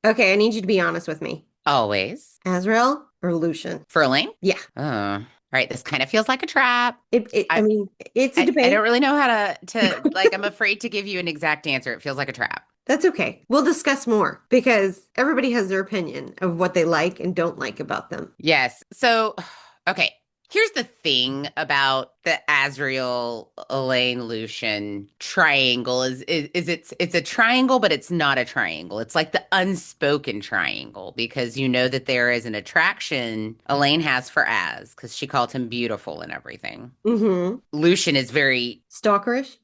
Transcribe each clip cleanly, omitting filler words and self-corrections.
Okay, I need you to be honest with me. Always. Azriel or Lucien? For Elaine? Yeah. Oh, all right. This kind of feels like a trap. I I, mean, it's a I don't debate. really know how to like, I'm afraid to give you an exact answer. It feels like a trap. That's okay. We'll discuss more because everybody has their opinion of what they like and don't like about them. Yes. So, okay. Here's the thing about the Azriel, Elaine, Lucian triangle is it's a triangle, but it's not a triangle. It's like the unspoken triangle because you know that there is an attraction Elaine has for Az because she called him beautiful and everything. Mm-hmm. Lucian is very Stalkerish?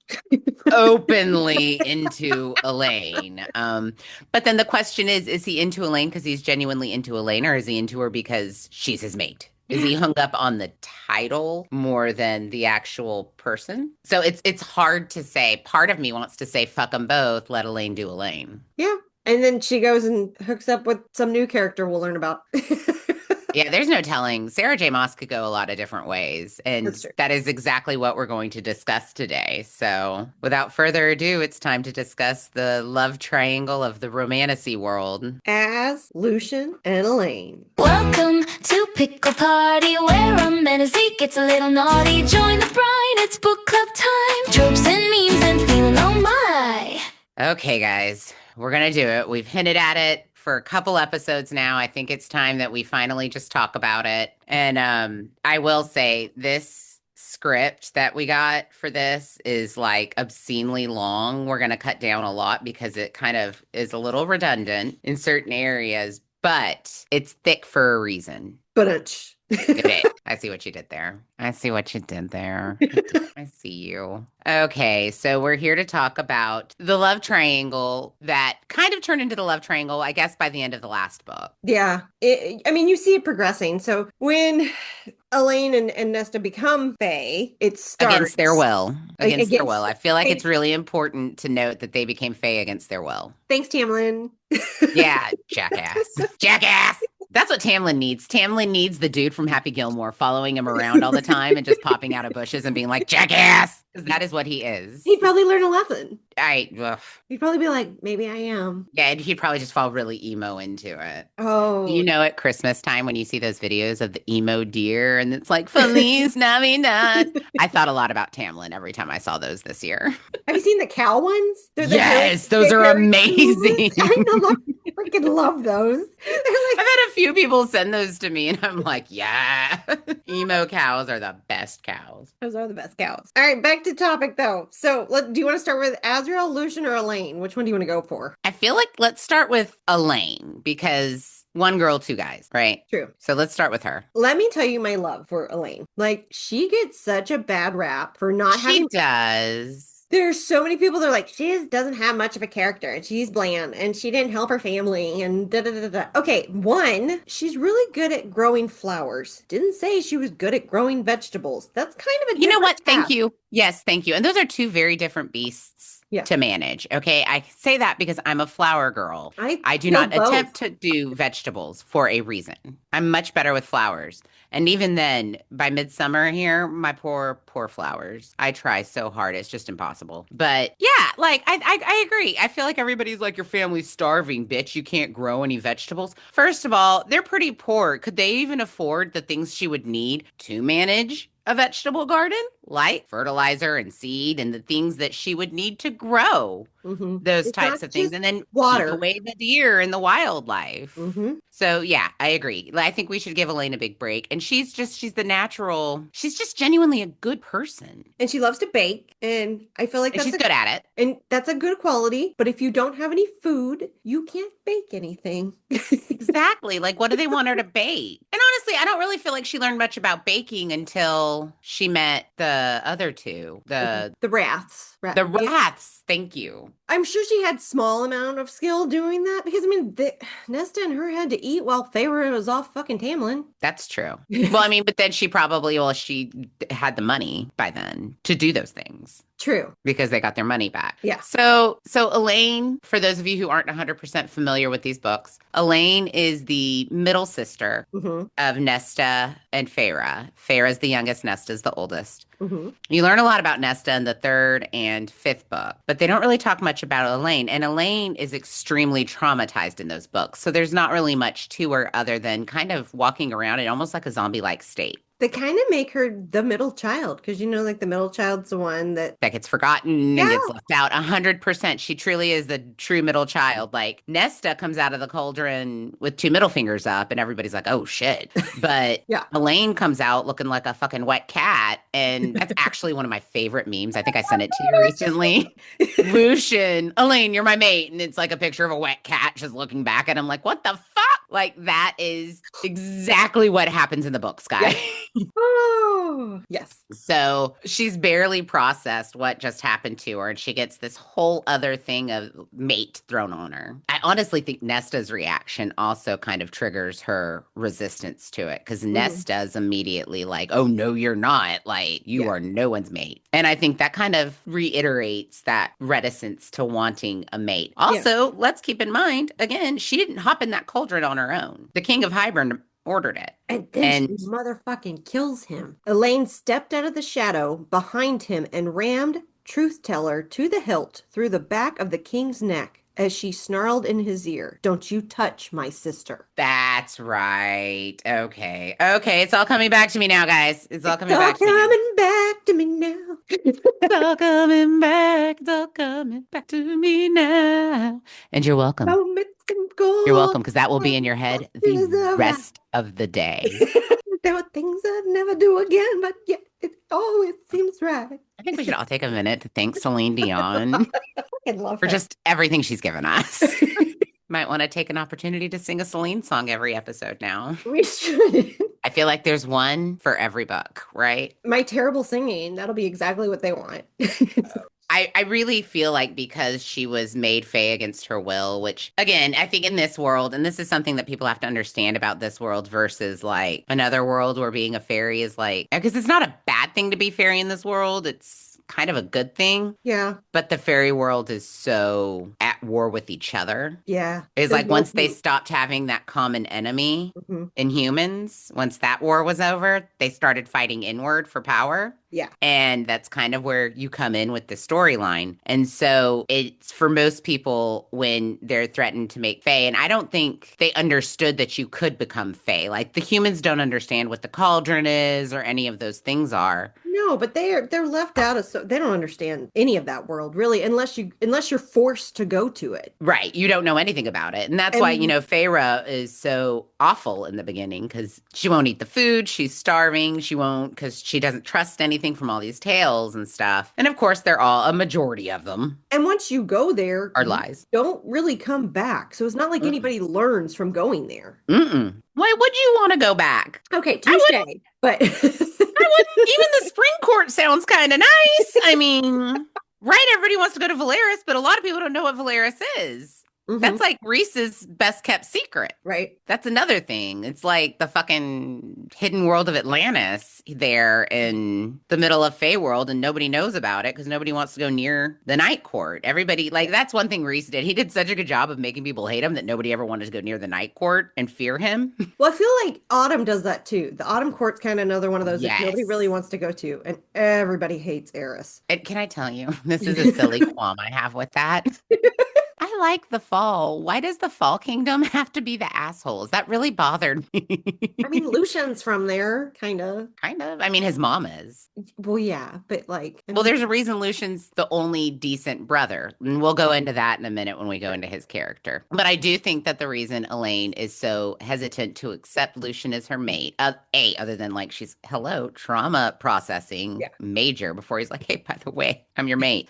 openly into Elaine. But then the question is he into Elaine because he's genuinely into Elaine, or is he into her because she's his mate? Is he hung up on the title more than the actual person? So it's hard to say. Part of me wants to say fuck them both, let Elaine do Elaine. Yeah. And then she goes and hooks up with some new character we'll learn about. Yeah, there's no telling. Sarah J. Maas could go a lot of different ways, That's and true. that is exactly what we're going to discuss today. So, without further ado, it's time to discuss the love triangle of the romantasy world. As Lucian and Elaine. Welcome to Pickle Party, where a fantasy gets a little naughty. Join the bride, it's book club time. Tropes and memes and feeling oh my. Okay, guys, we're gonna do it. We've hinted at it for a couple episodes now. I think it's time that we finally just talk about it. And I will say this script that we got for this is like obscenely long. We're gonna cut down a lot because it kind of is a little redundant in certain areas, but it's thick for a reason. But Okay, I see what you did there. I see what you did there. I see you. Okay, so we're here to talk about the love triangle that kind of turned into the love triangle, I guess, by the end of the last book. yeah, I mean, you see it progressing. So when Elaine and Nesta become Fae, it Against their starts will. Against their will. against. I feel like it's Thanks, really important to note that they became Fae against their will. thanks, Tamlin. Yeah, jackass. Jackass! That's what Tamlin needs. Tamlin needs the dude from Happy Gilmore following him around all the time and just popping out of bushes and being like, jackass! Because that is what he He'd is. probably learn a lesson. Ugh. He'd probably be like, maybe I am. Yeah, and he'd probably just fall really emo into it. Oh, You know, at Christmas time when you see those videos of the emo deer and it's like, Feliz Navidad. I thought a lot about Tamlin every time I saw those this year. have you seen the cow ones? They're Yes, those the are hairy kangaroos. amazing. I know, I freaking love those. They're I've like, had a few people send those to me and I'm like, yeah, emo cows are the best cows. those are the best cows. All right, back to topic though. So, do you want to start with Azrael, Lucian, or Elaine? Which one do you want to go for? I feel like let's start with Elaine because one girl, two guys, right? True. So let's start with her. Let me tell you my love for Elaine. Like, she gets such a bad rap for not She having. does. There's so many people that are like, she doesn't have much of a character and she's bland and she didn't help her family and da da da da. Okay, one, she's really good at growing flowers. Didn't say she was good at growing vegetables. That's kind of a You know different what? Thank task. you. Yes, thank you. And those are two very different beasts Yeah, to manage. Okay. I say that because I'm a flower girl. I I do feel not both. attempt to do vegetables for a reason. I'm much better with flowers. And even then, by midsummer here, my poor flowers. I try so hard. It's just impossible. But yeah, like I agree. I feel like everybody's like, your family's starving, bitch. You can't grow any vegetables. First of all, they're pretty poor. Could they even afford the things she would need to manage a vegetable garden, like fertilizer and seed and the things that she would need to grow those It's types not of things, just and then keep water. away the deer and the wildlife. hmm So yeah, I agree. I think we should give Elaine a big break. And she's the natural, she's just genuinely a good person. And she loves to bake, and I feel like And she's good at it. that's a good quality. But if you don't have any food, you can't bake anything. Exactly. Like, what do they want her to bake? And honestly, I don't really feel like she learned much about baking until she met the other two, The wraths. the rats. Thank you. I'm sure she had small amount of skill doing that because I mean, Nesta and her had to eat while Feyre was off fucking Tamlin. That's true. Well, I mean, but then she had the money by then to do those things True. because they got their money back. Yeah. So Elaine, for those of you who aren't 100% familiar with these books, Elaine is the middle sister hmm of Nesta and Feyre. Feyre is the youngest, Nesta's the oldest. hmm You learn a lot about Nesta in the third and fifth book, but but they don't really talk much about Elaine. And Elaine is extremely traumatized in those books. So there's not really much to her other than kind of walking around in almost like a zombie-like state. They kind of make her the middle child because like the middle child's the one that, That gets forgotten and yeah, gets left out 100%. She truly is the true middle child. Like Nesta comes out of the cauldron with two middle fingers up and everybody's like, oh shit. But yeah. Elaine comes out looking like a fucking wet cat. And that's actually one of my favorite memes. I think I sent it to you recently. Lucian, Elaine, you're my mate. And it's like a picture of a wet cat just looking back at him like, what the fuck? Like that is exactly what happens in the books, guy. Yeah. Oh, yes. So she's barely processed what just happened to her, and she gets this whole other thing of mate thrown on her. I honestly think Nesta's reaction also kind of triggers her resistance to it because Nesta's immediately like, oh, no, you're not. Like, you are no one's mate. And I think that kind of reiterates that reticence to wanting a mate. Also, let's keep in mind, again, she didn't hop in that cauldron on her own. The King of Hybern ordered it. And then she motherfucking kills him. Elaine stepped out of the shadow behind him and rammed Truth Teller to the hilt through the back of the king's neck as she snarled in his ear, "Don't you touch my sister." That's right. Okay. Okay. It's all coming back to me now, guys. It's all coming back to me. Coming back to me now. It's all coming back. It's all coming back to me now. And you're welcome. You're welcome, because that will be in your head the rest of the day. There are things I'd never do again, but yet it always seems right. I think we should all take a minute to thank Celine Dion for just everything she's given us. Might want to take an opportunity to sing a Celine song every episode now. We should. I feel like there's one for every book, right? My terrible singing, that'll be exactly what they want. I really feel like because she was made Fae against her will, which again, I think in this world, and this is something that people have to understand about this world versus like another world where being a fairy is like, because it's not a bad thing to be fairy in this world. It's kind of a good thing. Yeah. But the fairy world is so at war with each other. Yeah. It's like once they stopped having that common enemy in humans, once that war was over, they started fighting inward for power. Yeah. And that's kind of where you come in with the storyline. And so it's for most people when they're threatened to make Fae. And I don't think they understood that you could become Fae. Like the humans don't understand what the cauldron is or any of those things are. No, but they're left out of, so they don't understand any of that world really, unless you're forced to go to it. Right. You don't know anything about it. And that's why, Feyre is so awful in the beginning because she won't eat the food. She's starving. She won't because she doesn't trust anything from all these tales and stuff. And of course, they're all, a majority of them. And once you go there, are lies. Don't really come back. So it's not like anybody learns from going there. Why would you want to go back? Okay, touche. But I wouldn't. Even the spring court sounds kind of nice. I mean, right? Everybody wants to go to Valeris, but a lot of people don't know what Valeris is. That's like Reese's best kept secret. Right. That's another thing. It's like the fucking hidden world of Atlantis there in the middle of Fey world, and nobody knows about it because nobody wants to go near the night court. Everybody, like, that's one thing Reese did. He did such a good job of making people hate him that nobody ever wanted to go near the night court and fear him. Well, I feel like Autumn does that too. The Autumn court's kind of another one of those that nobody really wants to go to, and everybody hates Eris. And can I tell you, this is a silly qualm I have with that. I like the fall. Why does the fall kingdom have to be the assholes? That really bothered me. I mean, Lucian's from there, kind of. Kind of. I mean, his mom is. Well, yeah, but like... Well, there's a reason Lucian's the only decent brother. And we'll go into that in a minute when we go into his character. But I do think that the reason Elaine is so hesitant to accept Lucian as her mate, other than like she's, hello, trauma processing major, before he's like, hey, by the way, I'm your mate.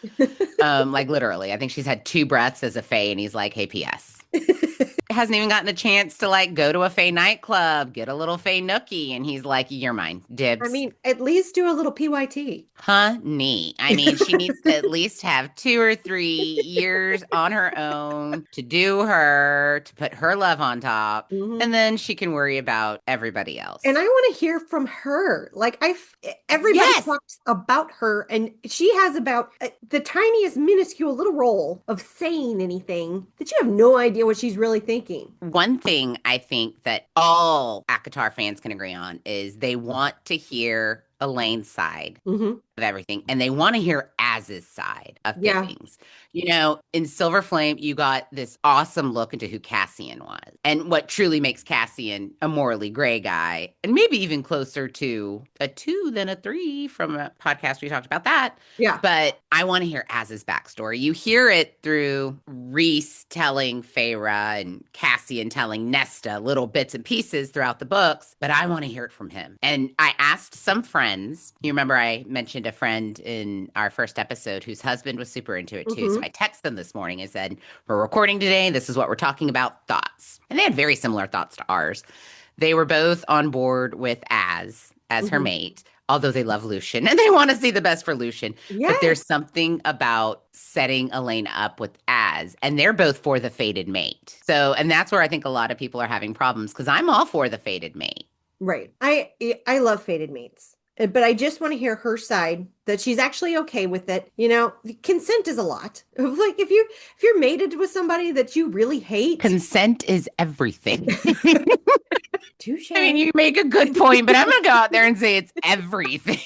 Like literally, I think she's had 2 breaths as a Fae, and he's like, hey, P.S. Hasn't even gotten a chance to like go to a Fae nightclub, get a little Fae nookie, and he's like, you're mine, dibs. I mean, at least do a little PYT. Honey. I mean, she needs to at least have 2 or 3 years on her own to do her, to put her love on top, and then she can worry about everybody else. And I want to hear from her. Like, everybody talks about her, and she has about the tiniest, minuscule little role of saying anything that you have no idea what she's really thinking. One thing I think that all ACOTAR fans can agree on is they want to hear Elaine's side everything, and they want to hear Az's side of Yeah. things. In Silver Flame, you got this awesome look into who Cassian was and what truly makes Cassian a morally gray guy, and maybe even closer to a 2 than a 3 from a podcast we talked about that. Yeah. But I want to hear Az's backstory. You hear it through Reese telling Feyre and Cassian telling Nesta little bits and pieces throughout the books, but I want to hear it from him. And I asked some friends. You remember I mentioned a friend in our first episode whose husband was super into it too. So I texted them this morning and said, we're recording today. This is what we're talking about. Thoughts. And they had very similar thoughts to ours. They were both on board with as her mate, although they love Lucien and they want to see the best for Lucien. Yeah. But there's something about setting Elain up with and they're both for the fated mate. So, and that's where I think a lot of people are having problems because I'm all for the fated mate. Right. I love fated mates. But I just want to hear her side that she's actually okay with it. Consent is a lot. Like if you're mated with somebody that you really hate. Consent is everything. Touche. I mean, you make a good point, but I'm going to go out there and say it's everything.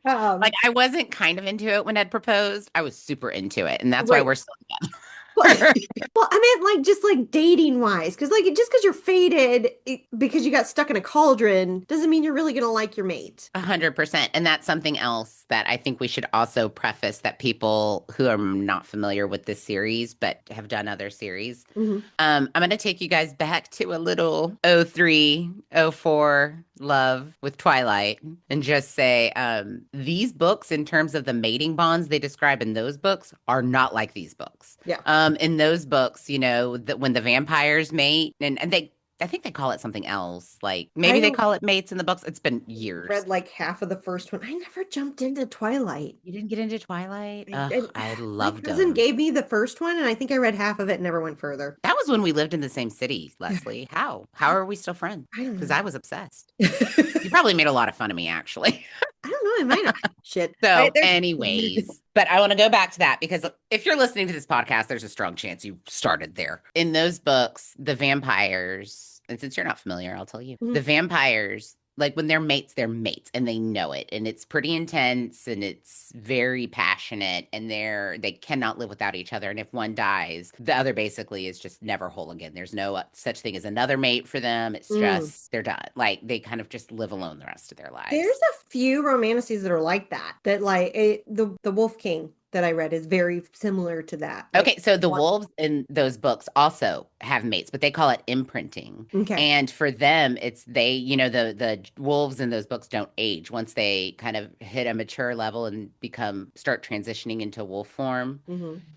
Like I wasn't kind of into it when Ed proposed. I was super into it. And that's why we're still together. Well, I meant like just like dating wise, because like just because you're fated because you got stuck in a cauldron doesn't mean you're really gonna like your mate. 100%. And that's something else that I think we should also preface that people who are not familiar with this series but have done other series. I'm going to take you guys back to a little 03, 04 love with Twilight and just say these books, in terms of the mating bonds they describe in those books, are not like these books. Yeah. In those books, that when the vampires mate, and I think they call it something else. Like maybe they call it mates in the books. It's been years. Read like half of the first one. I never jumped into Twilight. You didn't get into Twilight? I loved My cousin them. gave me the first one, and I think I read half of it and never went further. That was when we lived in the same city, Leslie. How are we still friends? I don't know. Because I was obsessed. You probably made a lot of fun of me, actually. I don't know. I might not. Shit. So, anyways, but I want to go back to that because if you're listening to this podcast, there's a strong chance you started there. In those books, the vampires, and since you're not familiar, I'll tell you, the vampires, like when they're mates and they know it. And it's pretty intense and it's very passionate and they cannot live without each other. And if one dies, the other basically is just never whole again. There's no such thing as another mate for them. It's just, they're done. Like they kind of just live alone the rest of their lives. There's a few romances that are like that like the Wolf King that I read is very similar to that. Okay, so the wolves in those books also have mates, but they call it imprinting. Okay. And for them, it's the wolves in those books don't age. Once they kind of hit a mature level and start transitioning into wolf form,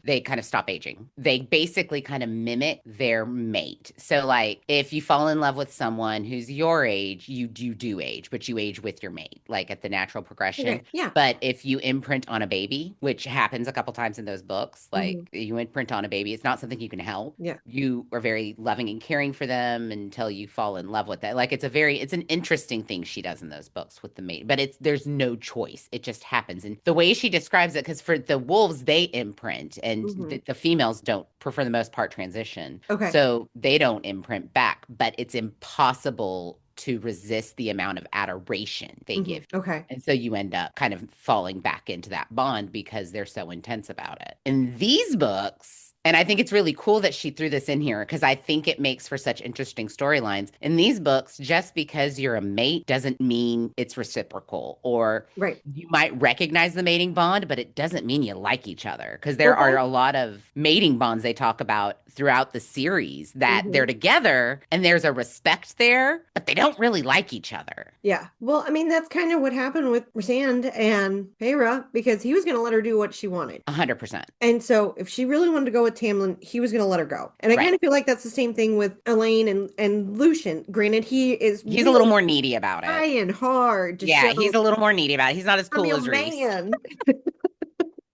they kind of stop aging. They basically kind of mimic their mate. So like if you fall in love with someone who's your age, you do age, but you age with your mate, like at the natural progression. Okay. Yeah. But if you imprint on a baby, which happens a couple times in those books, like you imprint on a baby, it's not something you can help. Yeah. You are very loving and caring for them until you fall in love with it. Like it's an interesting thing she does in those books with the mate, but there's no choice. It just happens. And the way she describes it, because for the wolves, they imprint and the females don't, for the most part, transition. Okay. So they don't imprint back, but it's impossible to resist the amount of adoration they give. Okay. And so you end up kind of falling back into that bond because they're so intense about it. In these books, and I think it's really cool that she threw this in here because I think it makes for such interesting storylines. In these books, just because you're a mate doesn't mean it's reciprocal, or you might recognize the mating bond, but it doesn't mean you like each other, because there are a lot of mating bonds they talk about throughout the series that they're together and there's a respect there, but they don't really like each other. Yeah. Well, I mean, that's kind of what happened with Rhysand and Feyre, because he was going to let her do what she wanted. 100%. And so if she really wanted to go with Tamlin, he was going to let her go. And I kind of feel like that's the same thing with Elain and Lucien. Granted, he's really a little more needy about it. Trying hard to show, he's a little more needy about it. He's not as cool as Rhys.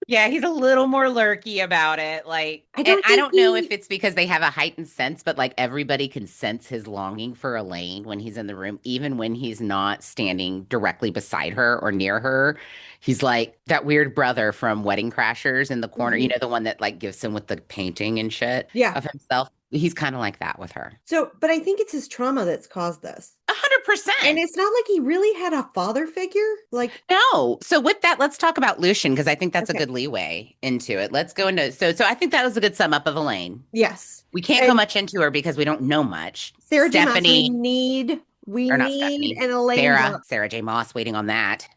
Yeah, he's a little more lurky about it. Like, I don't know if it's because they have a heightened sense, but like everybody can sense his longing for Elain when he's in the room, even when he's not standing directly beside her or near her. He's like that weird brother from Wedding Crashers in the corner, the one that like gives him with the painting and shit of himself. He's kind of like that with her. So, but I think it's his trauma that's caused this. 100%. And it's not like he really had a father figure. Like, No. So with that, let's talk about Lucien because I think that's a okay. good leeway into it. Let's go into so I think that was a good sum up of Elaine. Yes. We can't go And much into her because we don't know much. Sarah J. Maas, Stephanie, we or not need Stephanie, an Elaine book. Sarah J. Moss waiting on that.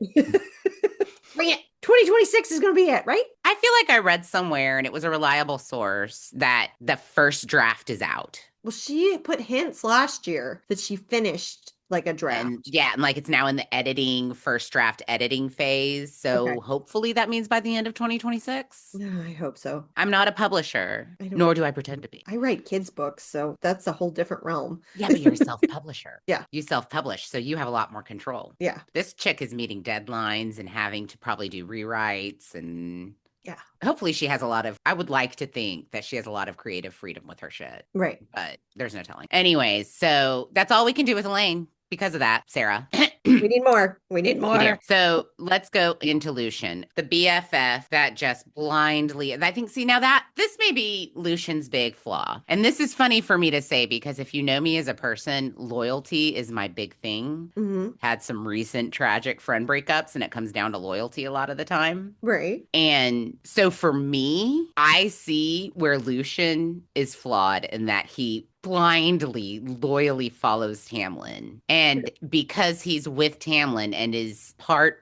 Bring it. 2026 is going to be it, right? I feel like I read somewhere and it was a reliable source that the first draft is out. Well, she put hints last year that she finished like a draft. And yeah, and like it's now in the first draft editing phase. So hopefully that means by the end of 2026. I hope so. I'm not a publisher, nor do I pretend to be. I write kids' books, so that's a whole different realm. Yeah, but you're a self-publisher. Yeah. You self-publish, so you have a lot more control. Yeah. This chick is meeting deadlines and having to probably do rewrites and yeah. Hopefully she has I would like to think that she has a lot of creative freedom with her shit. Right. But there's no telling. Anyways, so that's all we can do with Elaine because of that, Sarah. We need more. We need more. So let's go into Lucien, the BFF that just blindly, I think, see, now that this may be Lucien's big flaw. And this is funny for me to say because if you know me as a person, loyalty is my big thing. Mm-hmm. Had some recent tragic friend breakups and it comes down to loyalty a lot of the time. Right. And so for me, I see where Lucien is flawed in that he blindly, loyally follows Tamlin. And because he's with Tamlin and is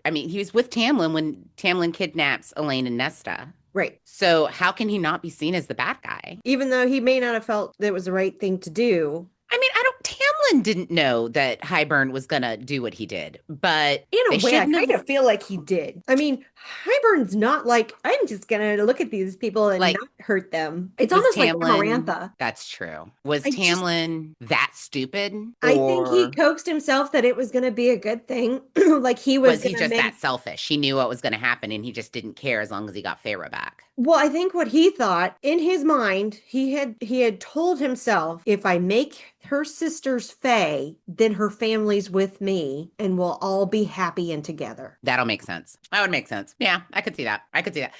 he was with Tamlin when Tamlin kidnaps Elain and Nesta. Right. So how can he not be seen as the bad guy? Even though he may not have felt that it was the right thing to do. I mean, Tamlin didn't know that Hybern was going to do what he did, but in a way, I kind of feel like he did. I mean, Hybern's not like, I'm just going to look at these people and not hurt them. It's almost like Amarantha. That's true. Was Tamlin that stupid? I think he coaxed himself that it was going to be a good thing. Like he was he just that selfish? He knew what was going to happen and he just didn't care as long as he got Feyre back. Well, I think what he thought in his mind, he had told himself, if I make her sister's Fae, then her family's with me and we'll all be happy and together. That'll make sense. That would make sense. Yeah, I could see that.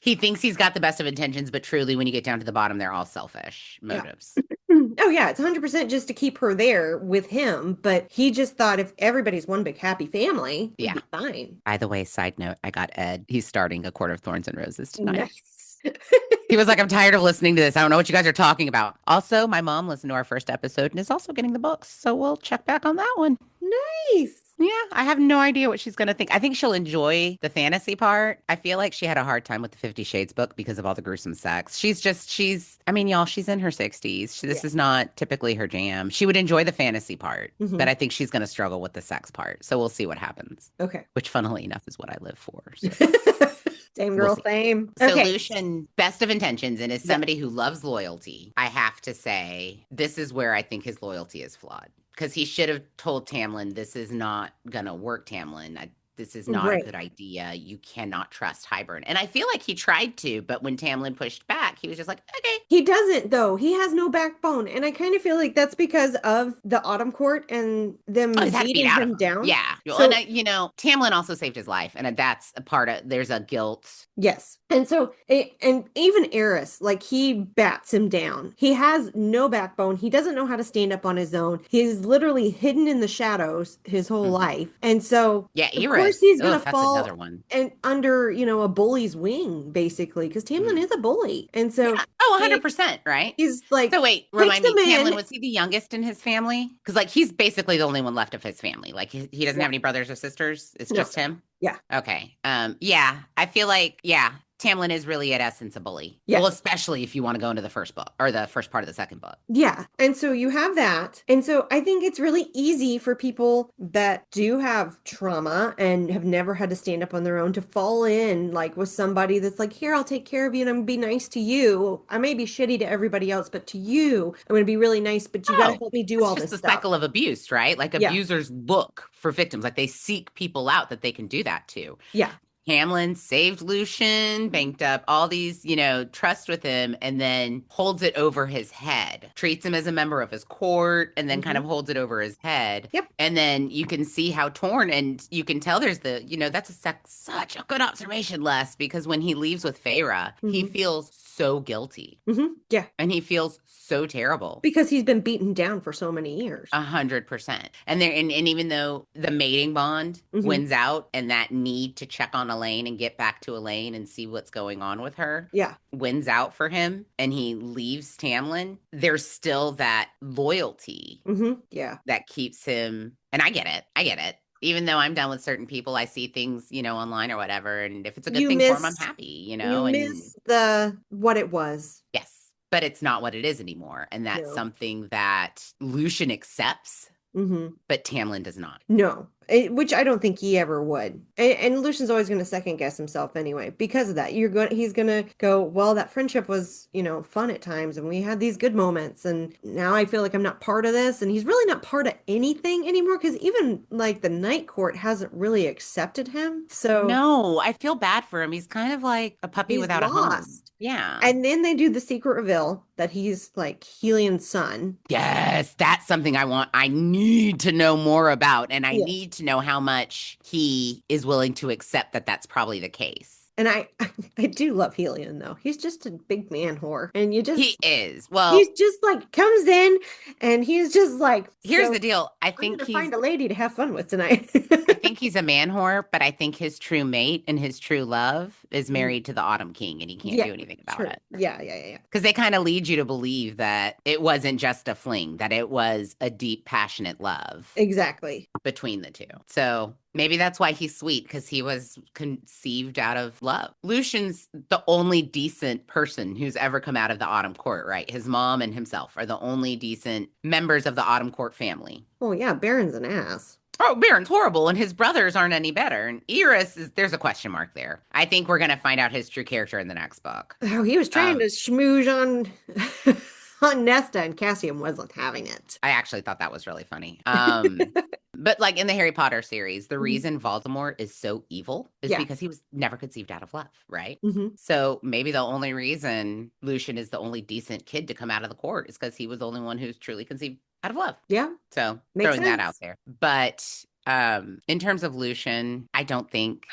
He thinks he's got the best of intentions, but truly when you get down to the bottom, they're all selfish motives. Yeah. Oh yeah, it's 100% just to keep her there with him, but he just thought if everybody's one big happy family, it'd be fine. By the way, side note, I got Ed. He's starting A Court of Thorns and Roses tonight. Nice. He was like, I'm tired of listening to this. I don't know what you guys are talking about. Also, my mom listened to our first episode and is also getting the books. So we'll check back on that one. Nice. Yeah, I have no idea what she's going to think. I think she'll enjoy the fantasy part. I feel like she had a hard time with the 50 Shades book because of all the gruesome sex. She's y'all, she's in her 60s. This is not typically her jam. She would enjoy the fantasy part, but I think she's going to struggle with the sex part. So we'll see what happens. Okay. Which, funnily enough, is what I live for. So. Same girl, same. So Lucien, best of intentions, and as somebody who loves loyalty, I have to say this is where I think his loyalty is flawed. Because he should have told Tamlin, this is not going to work, Tamlin. This is not a good idea. You cannot trust Hybern. And I feel like he tried to, but when Tamlin pushed back, he was just like, okay. He doesn't, though. He has no backbone. And I kind of feel like that's because of the Autumn Court and them beating him down. Yeah. So, and, Tamlin also saved his life. And that's a part of, there's a guilt. Yes. And so, and even Eris, like he bats him down. He has no backbone. He doesn't know how to stand up on his own. He's literally hidden in the shadows his whole life. And so, of course he's going to fall and under, a bully's wing, basically, because Tamlin is a bully. And so, 100%, right? He's like, so wait, remind me, Tamlin, was he the youngest in his family? Because like he's basically the only one left of his family. Like he doesn't have any brothers or sisters. It's just him. Yeah. Okay. Yeah. I feel like, Tamlin is really at essence a bully. Yeah. Well, especially if you want to go into the first book or the first part of the second book. Yeah. And so you have that. And so I think it's really easy for people that do have trauma and have never had to stand up on their own to fall in like with somebody that's like, here, I'll take care of you and I'm gonna be nice to you. I may be shitty to everybody else, but to you, I'm going to be really nice, but you got to help me do all this stuff. It's the cycle of abuse, right? Like abusers look for victims. Like they seek people out that they can do that to. Yeah. Tamlin saved Lucien, banked up all these, trust with him, and then holds it over his head, treats him as a member of his court, and then kind of holds it over his head. Yep. And then you can see how torn, and you can tell there's that's such a good observation, Les, because when he leaves with Feyre, he feels so guilty. Yeah. And he feels so terrible. Because he's been beaten down for so many years. 100%. And even though the mating bond wins out and that need to check on Elaine and get back to Elaine and see what's going on with her Yeah. wins out for him and he leaves Tamlin, there's still that loyalty Yeah. that keeps him. And I get it. I get it. Even though I'm done with certain people, I see things, online or whatever. And if it's a good thing for him, I'm happy, You and miss what it was. yes. But it's not what it is anymore. And that's something that Lucien accepts, but Tamlin does not. No, which I don't think he ever would. And Lucian's always going to second guess himself anyway because of that. He's going to go, well, that friendship was, fun at times and we had these good moments. And now I feel like I'm not part of this. And he's really not part of anything anymore because even like the Night Court hasn't really accepted him. So no, I feel bad for him. He's kind of like a puppy without a home. Yeah. And then they do the secret reveal that he's like Helian's son. Yes, that's something I want. I need to know more about. And I need to know how much he is willing to accept that that's probably the case. And I do love Helian though. He's just a big man whore. And he is. Well, he's just like comes in and he's just like, here's the deal. I think he's find a lady to have fun with tonight. I think he's a man whore, but I think his true mate and his true love is married to the Autumn King and he can't do anything about it. Yeah. Because they kind of lead you to believe that it wasn't just a fling, that it was a deep, passionate love. Exactly. Between the two. So maybe that's why he's sweet, because he was conceived out of love. Lucian's the only decent person who's ever come out of the Autumn Court, right? His mom and himself are the only decent members of the Autumn Court family. Oh, yeah. Baron's an ass. Oh, Baron's horrible, and his brothers aren't any better. And there's a question mark there. I think we're going to find out his true character in the next book. Oh, he was trying to schmooze on... on Nesta, and Cassian wasn't having it. I actually thought that was really funny. But like in the Harry Potter series, the reason Voldemort is so evil is because he was never conceived out of love, right? So maybe the only reason Lucien is the only decent kid to come out of the court is because he was the only one who's truly conceived out of love. Yeah. So Makes throwing that sense. out there. But in terms of Lucien, I don't think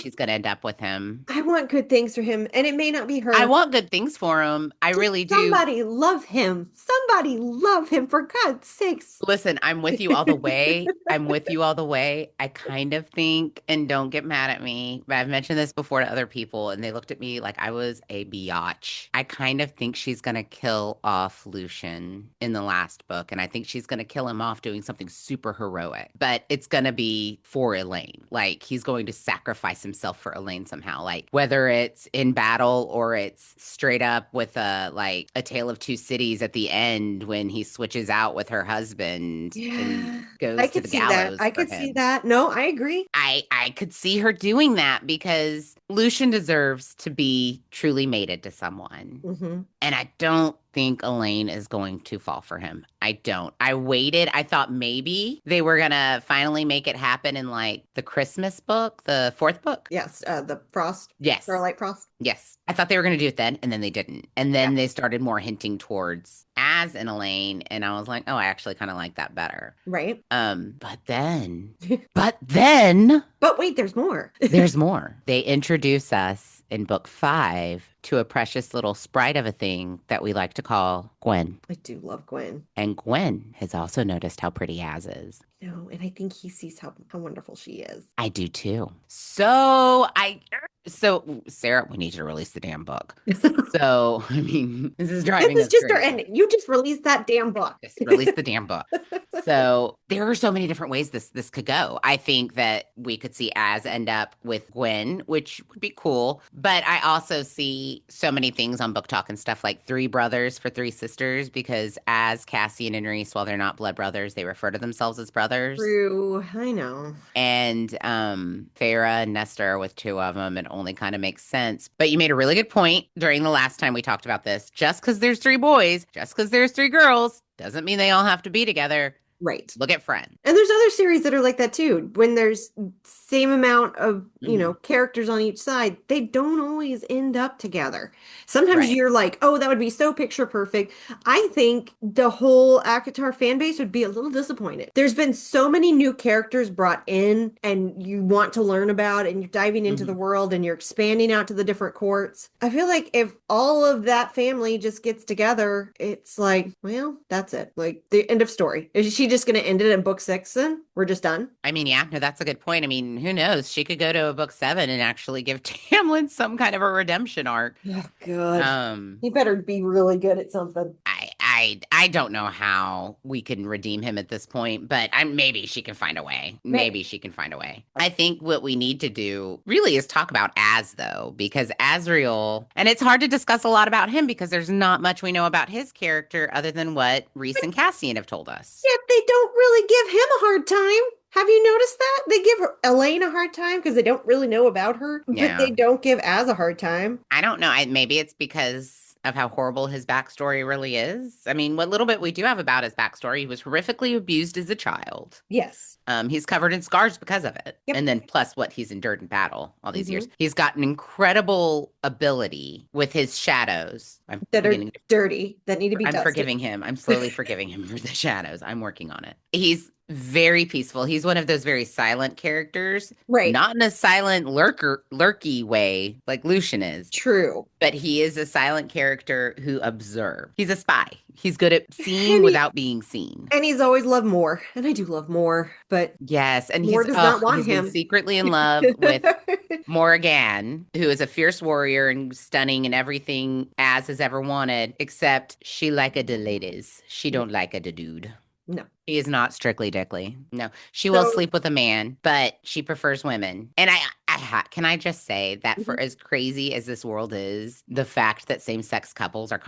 she's gonna end up with him. I want good things for him, and it may not be her. I want good things for him. I really do. Somebody love him. Somebody love him, for God's sakes. Listen, I'm with you all the way. I'm with you all the way. I kind of think, and don't get mad at me, but I've mentioned this before to other people, and they looked at me like I was a biatch. I kind of think she's gonna kill off Lucien in the last book, and I think she's gonna kill him off doing something super heroic. But it's going to be for Elaine. Like, he's going to sacrifice himself for Elaine somehow. Like, whether it's in battle or it's straight up with a tale of two cities at the end when he switches out with her husband and goes to the gallows. I could see that. No, I agree. I could see her doing that because Lucien deserves to be truly mated to someone. And I don't think Elaine is going to fall for him. I don't. I waited. I thought maybe they were going to finally make it happen in like the Christmas book, the fourth book. Yes. The Frost. Yes. Starlight Frost. Yes. I thought they were going to do it then, and then they didn't. And then they started more hinting towards Az and Elaine, and I was like, oh, I actually kind of like that better. Right. But then. But wait, there's more. There's more. They introduce us in book 5 to a precious little sprite of a thing that we like to call Gwen. I do love Gwen. And Gwen has also noticed how pretty Az is. No, and I think he sees how wonderful she is. I do too. So Sarah, we need to release the damn book. So, I mean, this is driving us This is just crazy. our ending. You just released that damn book. Just release the damn book. So there are so many different ways this could go. I think that we could see Az end up with Gwen, which would be cool. But I also see so many things on Book Talk and stuff like 3 brothers for 3 sisters, because Az, Cassian, and Reese, while they're not blood brothers, they refer to themselves as brothers. True. I know. And Farah and Nestor are with 2 of them. It only kind of makes sense. But you made a really good point during the last time we talked about this. Just because there's 3 boys, just because there's 3 girls, doesn't mean they all have to be together. Right. Look at Friends. And there's other series that are like that too. When there's same amount of, characters on each side, they don't always end up together. Sometimes Right. you're like, oh, that would be so picture perfect. I think the whole ACOTAR fan base would be a little disappointed. There's been so many new characters brought in and you want to learn about and you're diving into the world and you're expanding out to the different courts. I feel like if all of that family just gets together, it's like, well, that's it. Like the end of story. Is she just going to end it in book 6 then? We're just done? I mean, yeah, no, that's a good point. I mean, who knows? She could go to a book 7 and actually give Tamlin some kind of a redemption arc. Oh, good. Um, He better be really good at something. I don't know how we can redeem him at this point, but maybe she can find a way. Maybe she can find a way. I think what we need to do really is talk about Az, though, because Azriel, and it's hard to discuss a lot about him because there's not much we know about his character other than what Rhys and Cassian have told us. Yet they don't really give him a hard time. Have you noticed that? They give Elain a hard time because they don't really know about her, but Yeah. they don't give Az a hard time. I don't know. Maybe it's because of how horrible his backstory really is. I mean, what little bit we do have about his backstory, he was horrifically abused as a child. Yes. He's covered in scars because of it. Yep. And then plus what he's endured in battle all these years. He's got an incredible ability with his shadows. That are dirty, that need to be I'm dusted. forgiving him. I'm slowly forgiving him for the shadows. I'm working on it. He's very peaceful. He's one of those very silent characters. Right. Not in a silent lurky way like Lucien is. True. But he is a silent character who observes. He's a spy. He's good at seeing without being seen. And he's always loved Moore. And I do love Moore, but yes, and Moore does not want he's him. been secretly in love with Morgan, who is a fierce warrior and stunning and everything Az has ever wanted, except she like a de ladies. She don't like a de dude. No. She is not strictly dickly. No, she will sleep with a man, but she prefers women. And can I just say that for as crazy as this world is, the fact that same-sex couples are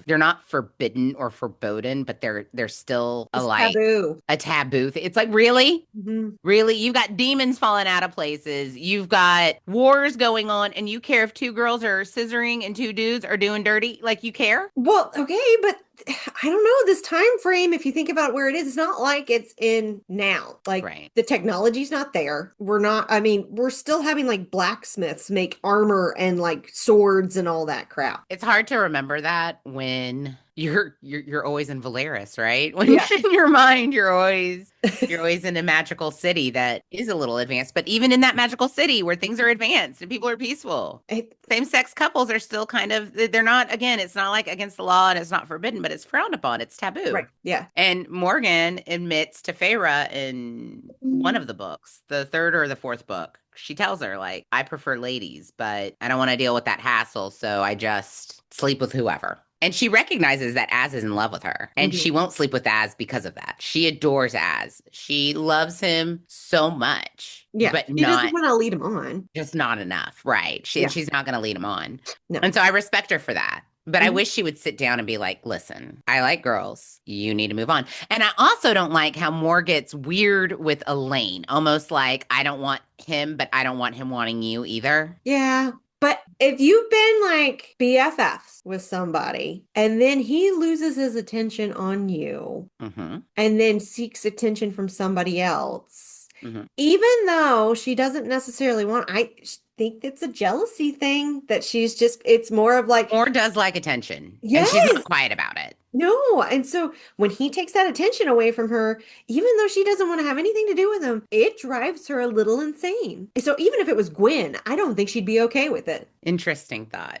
they're not forbidden or forbidden, but they're still taboo. A taboo. It's like, really? Mm-hmm. Really? You've got demons falling out of places. You've got wars going on, and you care if 2 girls are scissoring and 2 dudes are doing dirty? Like, you care? Well, okay, but I don't know, this time frame, if you think about where it is, it's not like it's in now. Like the technology's not there. We're still having like blacksmiths make armor and like swords and all that crap. It's hard to remember that when you're always in Valeris, right? When in your mind, you're always in a magical city that is a little advanced. But even in that magical city where things are advanced and people are peaceful, same-sex couples are still they're not, again, it's not like against the law and it's not forbidden, but it's frowned upon. It's taboo. Right. Yeah. And Morgan admits to Feyre in one of the books, the 3rd or the 4th book. She tells her, like, I prefer ladies, but I don't want to deal with that hassle, so I just sleep with whoever. And she recognizes that Az is in love with her. And she won't sleep with Az because of that. She adores Az. She loves him so much. Yeah. But she doesn't want to lead him on. Just not enough. Right. She's not going to lead him on. No. And so I respect her for that. But I wish she would sit down and be like, listen, I like girls. You need to move on. And I also don't like how Moore gets weird with Elain. Almost like, I don't want him, but I don't want him wanting you either. Yeah. But if you've been like BFFs with somebody and then he loses his attention on you and then seeks attention from somebody else, even though she doesn't necessarily want, I think it's a jealousy thing that it's more of like. Moore does like attention. Yes. And she's not quiet about it. No. And so when he takes that attention away from her, even though she doesn't want to have anything to do with him, it drives her a little insane. So even if it was Gwen, I don't think she'd be okay with it. Interesting thought.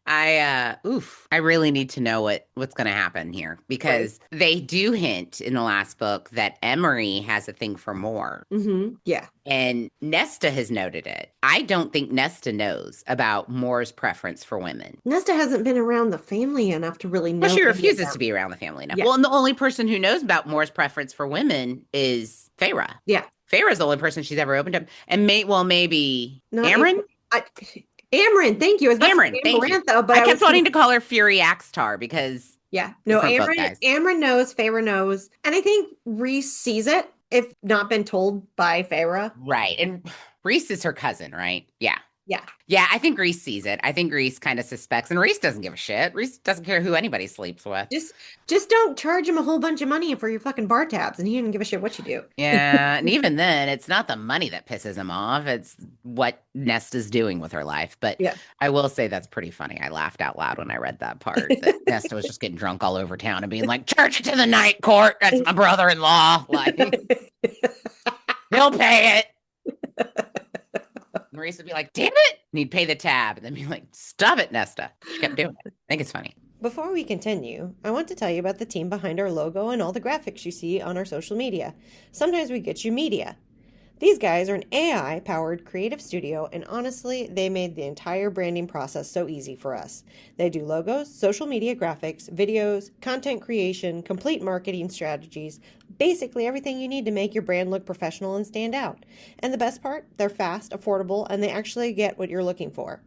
I really need to know what's going to happen here because they do hint in the last book that Emery has a thing for Moore. Yeah. And Nesta has noted it. I don't think Nesta knows about Moore's preference for women. Nesta hasn't been around the family enough to really know. Well, she refuses to be around the family enough. Yeah. Well, and the only person who knows about Moore's preference for women is Feyre. Yeah. Feyre's the only person she's ever opened up. And maybe Amryn? Amryn, thank you. Amryn, thank you. But I kept wanting to call her Fury Axtar because... Yeah. No, Amryn knows, Feyre knows. And I think Rhys sees it, if not been told by Feyre. Right. And Rhys is her cousin, right? Yeah. Yeah. Yeah, I think Reese sees it. I think Reese kind of suspects, and Reese doesn't give a shit. Reese doesn't care who anybody sleeps with. Just just don't charge him a whole bunch of money for your fucking bar tabs, and he didn't give a shit what you do. Yeah, and even then, it's not the money that pisses him off. It's what Nesta's doing with her life. But Yeah. I will say that's pretty funny. I laughed out loud when I read that part that Nesta was just getting drunk all over town and being like, "Charge it to the night court. That's my brother-in-law. Like, he'll pay it." Maurice would be like, "Damn it!" And he'd pay the tab, and then be like, "Stop it, Nesta." She kept doing it. I think it's funny. Before we continue, I want to tell you about the team behind our logo and all the graphics you see on our social media. Sometimes we get you media. These guys are an AI-powered creative studio, and honestly, they made the entire branding process so easy for us. They do logos, social media graphics, videos, content creation, complete marketing strategies, basically everything you need to make your brand look professional and stand out. And the best part, they're fast, affordable, and they actually get what you're looking for.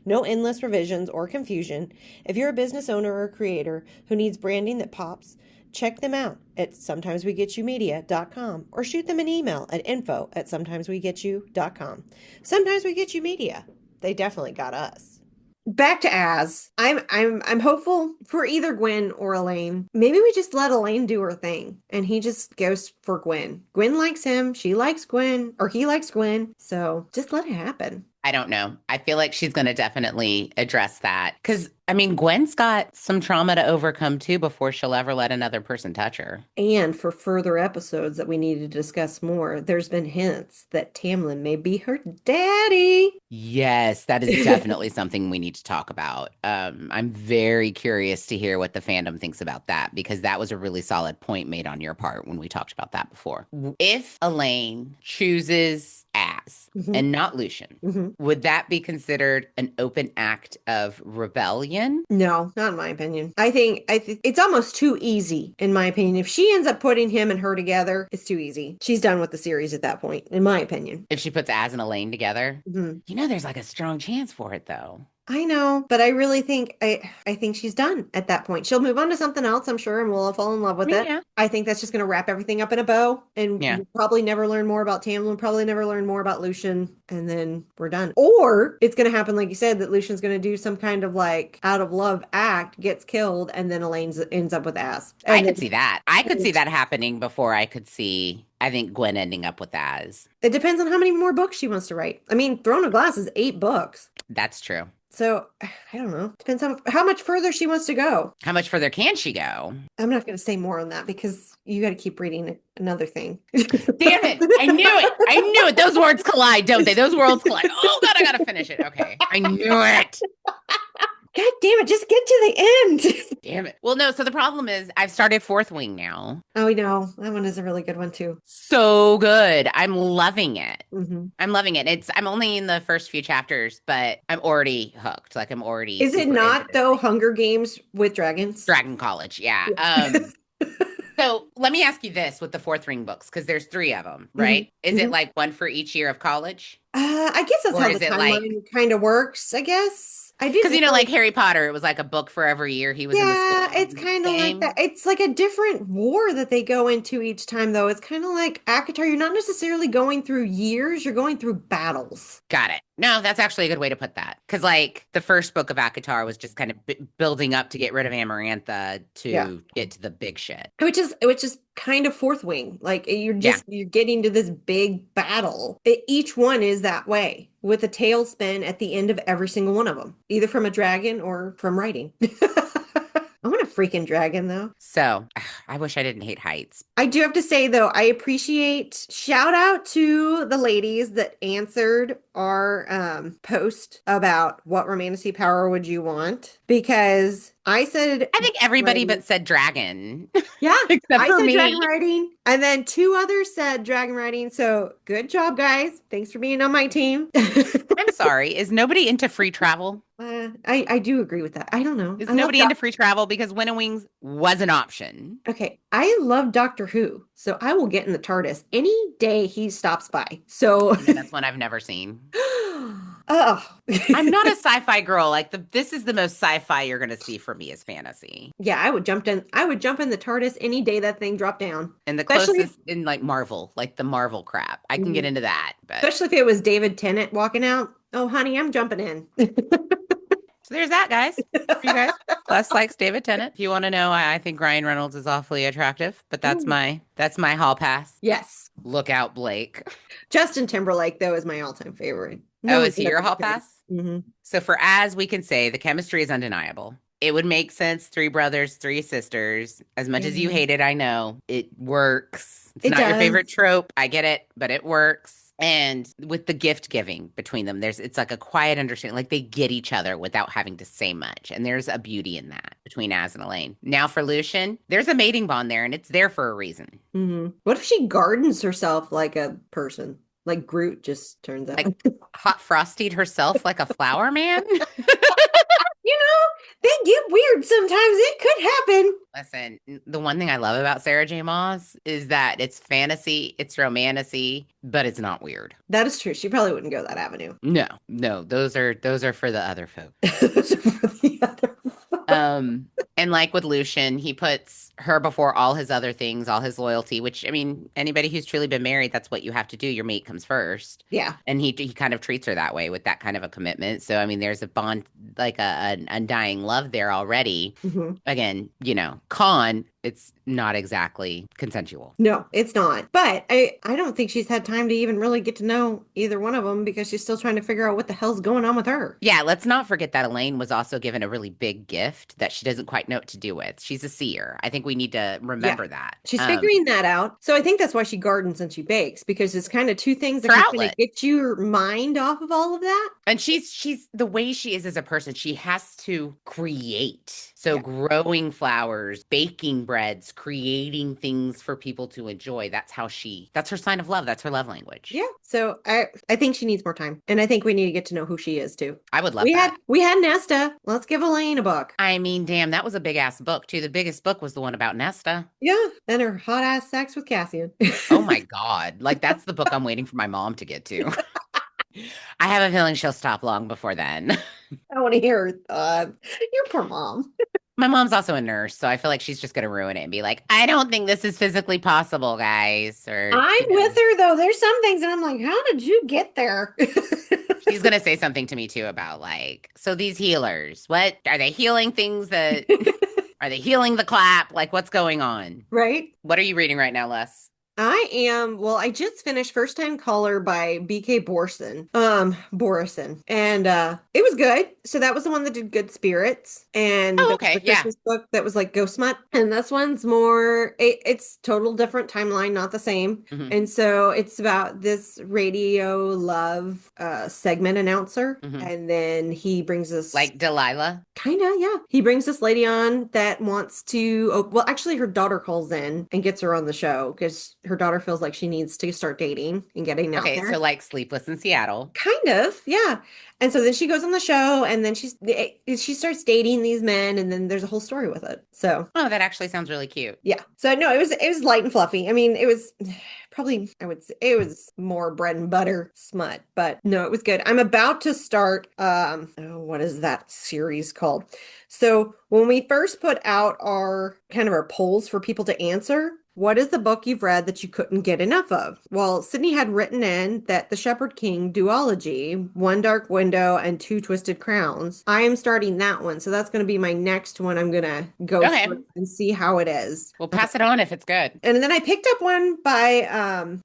No endless revisions or confusion. If you're a business owner or creator who needs branding that pops, check them out at sometimeswegetYouMedia.com or shoot them an email at info@sometimeswegetyou.com. Sometimes We Get You Media. They definitely got us. Back to Az. I'm hopeful for either Gwen or Elaine. Maybe we just let Elaine do her thing and he just goes for Gwen. Gwen likes him, she likes Gwen, or he likes Gwen. So just let it happen. I don't know. I feel like she's going to definitely address that. Because, I mean, Gwen's got some trauma to overcome too before she'll ever let another person touch her. And for further episodes that we need to discuss more, there's been hints that Tamlin may be her daddy. Yes, that is definitely something we need to talk about. I'm very curious to hear what the fandom thinks about that, because that was a really solid point made on your part when we talked about that before. If Elaine chooses Az and not Lucien, would that be considered an open act of rebellion? No, not in my opinion. I think it's almost too easy, in my opinion. If she ends up putting him and her together, it's too easy. She's done with the series at that point, in my opinion. If she puts Az and Elaine together, there's like a strong chance for it, though. I know, but I really think I think she's done at that point. She'll move on to something else, I'm sure, and we'll all fall in love with it. Yeah. I think that's just going to wrap everything up in a bow, and we'll probably never learn more about Tamlin, probably never learn more about Lucien, and then we're done. Or it's going to happen, like you said, that Lucien's going to do some kind of like out of love act, gets killed, and then Elaine ends up with Az. I could see that. I could see that happening before I could see, I think, Gwen ending up with Az. It depends on how many more books she wants to write. I mean, Throne of Glass is 8 books. That's true. So, I don't know. Depends on how much further she wants to go. How much further can she go? I'm not going to say more on that because you got to keep reading another thing. Damn it. I knew it. I knew it. Those words collide, don't they? Those worlds collide. Oh, God, I got to finish it. Okay. I knew it. God damn it. Just get to the end. Damn it. Well, no. So the problem is I've started Fourth Wing now. Oh, we know. That one is a really good one, too. So good. I'm loving it. Mm-hmm. I'm loving it. I'm only in the first few chapters, but I'm already hooked. Like, I'm already. Is it not, though, Hunger Games with dragons? Dragon College. Yeah. So let me ask you this with the Fourth Ring books, because there's 3 of them, right? Is it like one for each year of college? I guess that's how the timeline kind of works, I guess. I do. Because, like Harry Potter, it was like a book for every year he was in the school. Yeah, it's kind of like that. It's like a different war that they go into each time, though. It's kind of like ACOTAR. You're not necessarily going through years. You're going through battles. Got it. No, that's actually a good way to put that. Because, like, the first book of ACOTAR was just kind of building up to get rid of Amarantha to get to the big shit. Which is kind of Fourth Wing. Like, you're getting to this big battle. Each one is that way, with a tailspin at the end of every single one of them, either from a dragon or from writing. I want a freaking dragon, though. So, I wish I didn't hate heights. I do have to say, though, I appreciate, shout out to the ladies that answered our post about what romantasy power would you want, because I said... I think everybody but said dragon. Yeah, except for me. dragon riding, and then 2 others said dragon riding, so good job, guys. Thanks for being on my team. I'm sorry. Is nobody into free travel? I do agree with that. I don't know. Is nobody into free travel? Because Wind and Wings was an option. Okay, I love Doctor Who, so I will get in the TARDIS any day he stops by. So that's one I've never seen. Oh. I'm not a sci-fi girl. Like this is the most sci-fi you're gonna see from me is fantasy. Yeah, I would jump in the TARDIS any day that thing dropped down. And the Especially closest in like Marvel, like the Marvel crap. I can get Mhm. into that, but Especially if it was David Tennant walking out. Oh, honey, I'm jumping in. so there's that, guys. For you guys. Les likes David Tennant. If you want to know, I think Ryan Reynolds is awfully attractive, but Ooh. that's my hall pass. Yes. Look out, Blake. Justin Timberlake, though, is my all-time favorite. No Oh, one's is he gonna your beat hall him. pass? Hmm. So for as we can say, the chemistry is undeniable. It would make sense, three brothers, three sisters. As much as you Yeah, hate it, I know it works. It's it not your does. favorite trope. I get it, but it works. And with the gift giving between them, it's like a quiet understanding. Like they get each other without having to say much. And there's a beauty in that between Az and Elaine. Now for Lucien, there's a mating bond there, and it's there for a reason. What if she gardens herself like a person? Like Groot just turns out. Like hot frostied herself like a flower man. You know, they get weird sometimes. It could happen. Listen, the one thing I love about Sarah J. Maas is that it's fantasy, it's romantasy, but it's not weird. That is true. She probably wouldn't go that avenue. No, no, those are for the other folk. For the other Um, and like with Lucian, he puts her before all his other things, all his loyalty, which I mean, anybody who's truly been married, that's what you have to do. Your mate comes first. Yeah. And he kind of treats her that way with that kind of a commitment. So I mean, there's a bond, like an undying love there already. Hmm. Again, con, it's not exactly consensual. No, it's not. But I don't think she's had time to even really get to know either one of them because she's still trying to figure out what the hell's going on with her. Yeah, let's not forget that Elaine was also given a really big gift that she doesn't quite know what to do with. She's a seer. I think we need to Yeah. remember that. She's figuring that out. So I think that's why she gardens and she bakes because it's kind of two things that It's her can kind of outlet. get your mind off of all of that. And she's the way she is as a person, she has to create. So Yeah. growing flowers, baking breads, creating things for people to enjoy. That's her sign of love. That's her love language. Yeah. So I think she needs more time. And I think we need to get to know who she is too. I would love We that. had Nesta. Let's give Elaine a book. I mean, damn, that was a big ass book too. The biggest book was the one about Nesta. Yeah. And her hot ass sex with Cassian. Oh my God. Like that's the book I'm waiting for my mom to get to. I have a feeling she'll stop long before then. I want to hear her thoughts. Your poor mom. My mom's also a nurse, so I feel like she's just going to ruin it and be like, I don't think this is physically possible, guys. Or I'm with her though. There's some things and I'm like, how did you get there? she's going to say something to me too about like, so these healers, what are they healing things that are they healing the clap? Like, what's going on? Right? What are you reading right now, Les? I just finished First Time Caller by BK Borison. And it was good. So that was the one that did Good Spirits. And Oh, there was okay, the yeah. Christmas book that was like Ghost Smut. And this one's more it's total different timeline, not the same. Mhm, And so it's about this radio love segment announcer. mhm. And then he brings us Like Delilah? kind of, yeah. He brings this lady on that wants to, oh, well, actually, her daughter calls in and gets her on the show because her daughter feels like she needs to start dating and getting out Okay, there. so like Sleepless in Seattle. Kind of, yeah. And so then she goes on the show and then she starts dating these men and then there's a whole story with it. So, Oh, that actually sounds really cute. yeah. So no, it was light and fluffy. I mean, it was probably I would say it was more bread and butter smut, but no, it was good. I'm about to start what is that series called? So when we first put out our kind of our polls for people to answer, what is the book you've read that you couldn't get enough of? Well, Sydney had written in that The Shepherd King duology, One Dark Window and Two Twisted Crowns. I am starting that one. So that's going to be my next one. I'm going to go Okay. through and see how it is. We'll pass it on if it's good. And then I picked up one by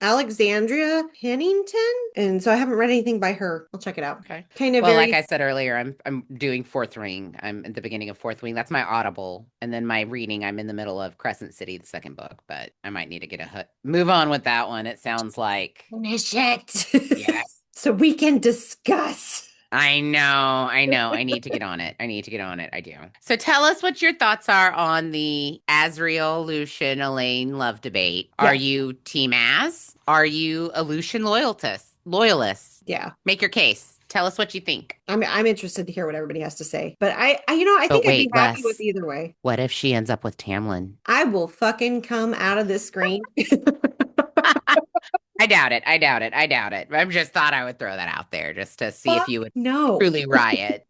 Alexandria Pennington. And so I haven't read anything by her. I'll check it out. Okay. Kind of Well, very like I said earlier, I'm doing Fourth Ring. I'm at the beginning of Fourth Ring. That's my Audible, and then my reading. I'm in the middle of Crescent City, the second book, but I might need to get move on with that one. It sounds like finish it. yes. So we can discuss. I know. I need to get on it. I do. So tell us what your thoughts are on the Azriel, Lucien, Elaine love debate. Yeah. Are you Team Az? Are you a Lucien loyalist? Yeah. Make your case. Tell us what you think. I'm interested to hear what everybody has to say. But I But think I'd wait, be happy Les. with either way. What if she ends up with Tamlin? I will fucking come out of this screen. I I doubt it. I doubt it. I doubt it. I just thought I would throw that out there just to see if Fuck you would no. truly riot.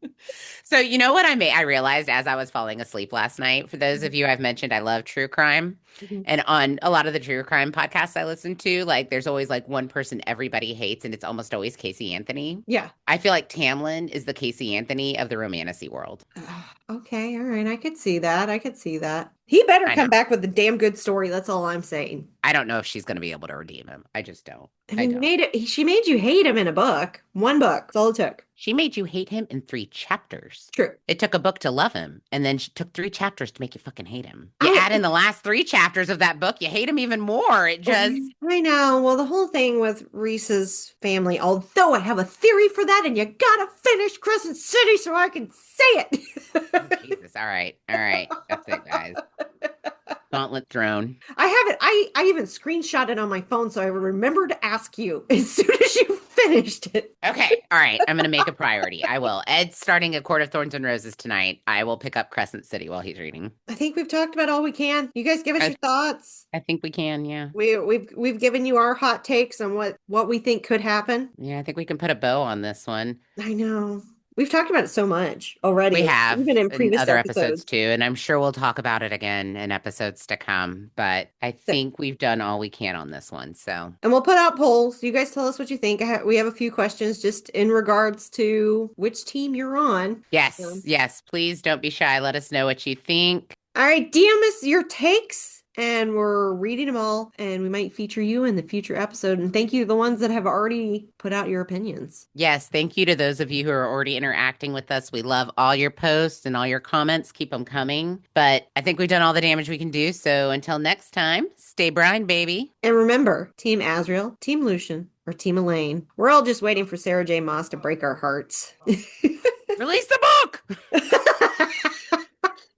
So you know what I realized as I was falling asleep last night. For those of you I've mentioned, I love true crime. Mhm. And on a lot of the true crime podcasts I listen to, like there's always like one person everybody hates, and it's almost always Casey Anthony. Yeah. I feel like Tamlin is the Casey Anthony of the romantasy world. Okay, all right. I could see that. I could see that. He better I know. come back with a damn good story. That's all I'm saying. I don't know if she's going to be able to redeem him. I just don't. I I mean, don't. she made you hate him in a book. One book. That's all it took. She made you hate him in 3 chapters. True. It took a book to love him, and then she took 3 chapters to make you fucking hate him. You add in the last 3 chapters of that book, you hate him even more. It just... I know. Well, the whole thing with Reese's family, although I have a theory for that, and you gotta finish Crescent City so I can say it. Oh, Jesus. All right. All right. That's it, guys. Gauntlet thrown. I have it. I even screenshot it on my phone so I would remember to ask you as soon as you finished it. Okay. All right. I'm going to make a priority. I will. Ed's starting A Court of Thorns and Roses tonight. I will pick up Crescent City while he's reading. I think we've talked about all we can. You guys give us your thoughts. I think we can, yeah. We've given you our hot takes on what we think could happen. Yeah, I think we can put a bow on this one. I know. We've talked about it so much already. We have, even in in previous other episodes too, and I'm sure we'll talk about it again in episodes to come. But I think we've done all we can on this one. So, and we'll put out polls. You guys tell us what you think. We have a few questions just in regards to which team you're on. Yes, yes. Please don't be shy. Let us know what you think. All right, DM us your takes. And we're reading them all, and we might feature you in the future episode. And thank you to the ones that have already put out your opinions. Yes, thank you to those of you who are already interacting with us. We love all your posts and all your comments. Keep them coming. But I think we've done all the damage we can do. So until next time, stay brine, baby. And remember, Team Azriel, Team Lucien, or Team Elain. We're all just waiting for Sarah J. Maas to break our hearts. Release the book!